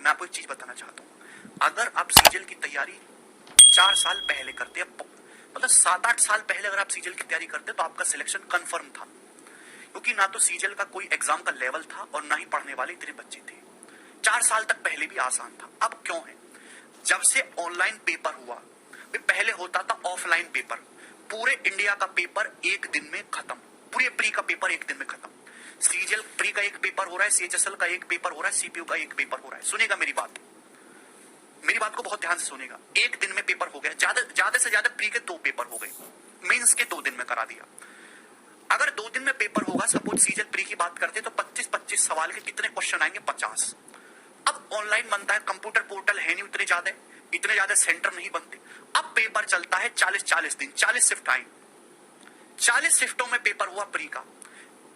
देखिए मैं आपको एक चीज बताना चाहता हूँ, अगर आप सीजल की तैयारी 4 साल पहले करते, मतलब 7-8 साल पहले अगर आप सीजल की तैयारी करते तो आपका सिलेक्शन कंफर्म था, क्योंकि ना तो सीजल का कोई एग्जाम का लेवल था और ना ही पढ़ने वाले इतने बच्चे थे। 4 साल तक पहले भी आसान था। अब क्यों है? जब से ऑनलाइन पेपर हुआ, पहले होता था ऑफलाइन पेपर, पूरे इंडिया का पेपर एक दिन में खत्म, पूरे प्री का पेपर एक दिन में खत्म। सीजल प्री का एक पेपर हो रहा है, सीएचएसएल का एक पेपर हो रहा है, सीपीयू का एक पेपर हो रहा है। सुनेगा मेरी बात को बहुत ध्यान से सुनेगा। एक दिन में पेपर हो गया, ज्यादा से ज्यादा प्री के 2 पेपर हो गए, मेंस के 2 दिन में करा दिया। अगर 2 दिन में पेपर होगा, सपोज सीजल प्री की बात करते तो 25-25 सवाल के कितने क्वेश्चन आएंगे? 50। अब ऑनलाइन बनता है, कंप्यूटर पोर्टल है नहीं इतने ज्यादा सेंटर नहीं बनते। अब पेपर चलता है 40-40 दिन, 40 शिफ्ट आई, 40 शिफ्टों में पेपर हुआ प्री का,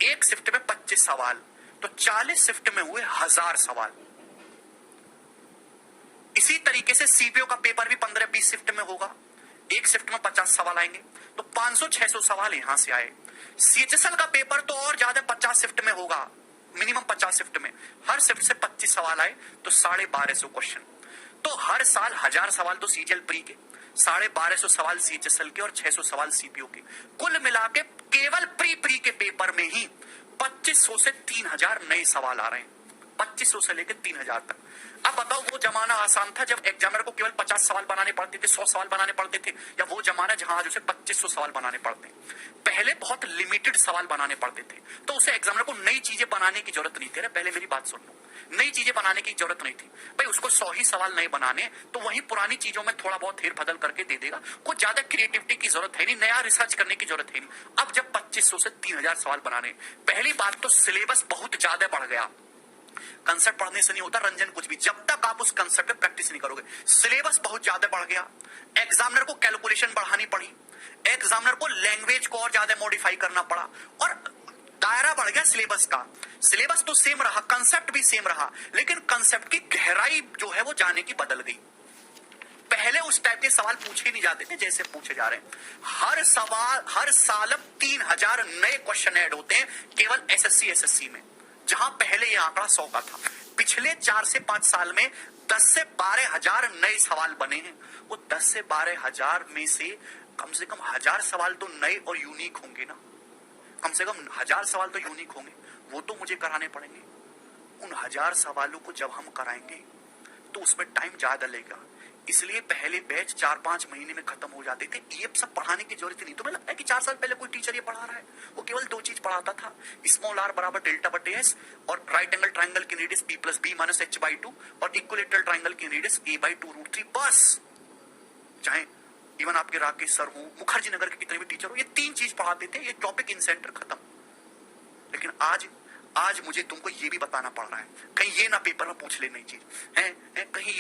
एक शिफ्ट में 25 सवाल, तो 40 शिफ्ट में हुए 1000 सवाल। इसी तरीके से सीपीओ का पेपर भी 15-20 शिफ्ट में होगा, एक शिफ्ट में 50 सवाल आएंगे, तो 500-600 सवाल यहां से आए। सीएचएसएल का पेपर तो और ज्यादा 50 शिफ्ट में होगा, मिनिमम 50 शिफ्ट में, हर शिफ्ट से 25 सवाल आए तो 1250 क्वेश्चन। तो हर साल 1000 सवाल तो सीजीएल प्री के, 1250 सवाल सीएचएसएल के और 600 सवाल सीपीओ के। कुल मिला के केवल प्री के पेपर में ही 2500 से 3000 नए सवाल आ रहे हैं, 2500 से लेकर 3000 तक। अब बताओ, वो जमाना आसान था जब एग्जामिनर को केवल 50 सवाल बनाने पड़ते थे, 100 सवाल बनाने पड़ते थे, या वो जमाना जहां आज उसे 2500 सवाल बनाने पड़ते हैं? पहले बहुत लिमिटेड सवाल बनाने पड़ते थे, तो उसे एग्जामिनर को नई चीजें बनाने की जरूरत नहीं थी। पहले मेरी बात सुन लो, नई चीजें बनाने की जरूरत नहीं थी भाई, उसको 100 ही सवाल नए बनाने, तो वही पुरानी चीजों में थोड़ा बहुत फेर बदल करके दे देगा, कुछ ज्यादा क्रिएटिविटी की जरूरत है नहीं, नया रिसर्च करने की जरूरत है नहीं। अब जब 2500 से 3000 सवाल बनाने, पहली बात तो सिलेबस बहुत ज्यादा बढ़ गया। कंसेप्ट पढ़ने से नहीं होता रंजन कुछ भी, जब तक आप उस कंसेप्ट पे प्रैक्टिस नहीं करोगे। सिलेबस बहुत ज्यादा बढ़ गया, एग्जामिनर को कैलकुलेशन बढ़ानी पड़ी, एग्जामिनर को लैंग्वेज को और ज्यादा मॉडिफाई करना पड़ा, और दायरा बढ़ गया सिलेबस का। सिलेबस तो सेम रहा, कंसेप्ट भी सेम रहा, लेकिन कंसेप्ट की गहराई जो है वो जाने की बदल गई। पहले उस टाइप के सवाल पूछे नहीं जाते थे जैसे पूछे जा रहे हैं। हर साल 3000 नए क्वेश्चन ऐड होते हैं केवल एसएससी में, जहां पहले ये आंकड़ा 100 का था। पिछले 4 से 5 साल में 10 से 12 हजार नए सवाल बने हैं। वो 10 से 12 हजार में से कम 1000 सवाल तो नए और यूनिक होंगे ना, कम से कम 1000 सवाल तो यूनिक होंगे, वो तो मुझे कराने पड़ेंगे। उन 1000 सवालों को जब हम कराएंगे तो उसमें टाइम ज्यादा लगेगा, इसलिए पहले बैच 4-5 महीने में खत्म हो जाते थे। ये सब पढ़ाने की जरूरत नहीं। तो मुझे लगता है कि 4 साल पहले कोई टीचर ये पढ़ा रहा है, वो केवल 2 चीज पढ़ाता था, स्मॉल r बराबर डेल्टा बटे एस, और राइट एंगल ट्राइंगल की radius b plus b minus h/2, और इक्विलेटरल ट्राइंगल की रेडियस a/2√3, बस। चाहे इवन आपके राकेश सर हो, मुखर्जी नगर के कितने भी टीचर हो, ये 3 चीज पढ़ाते थे, ये टॉपिक इन सेंटर खत्म। लेकिन आज मुझे तुमको ये भी बताना पड़ रहा है, कहीं ये ना पेपर में पूछ ले नई चीज है, कहीं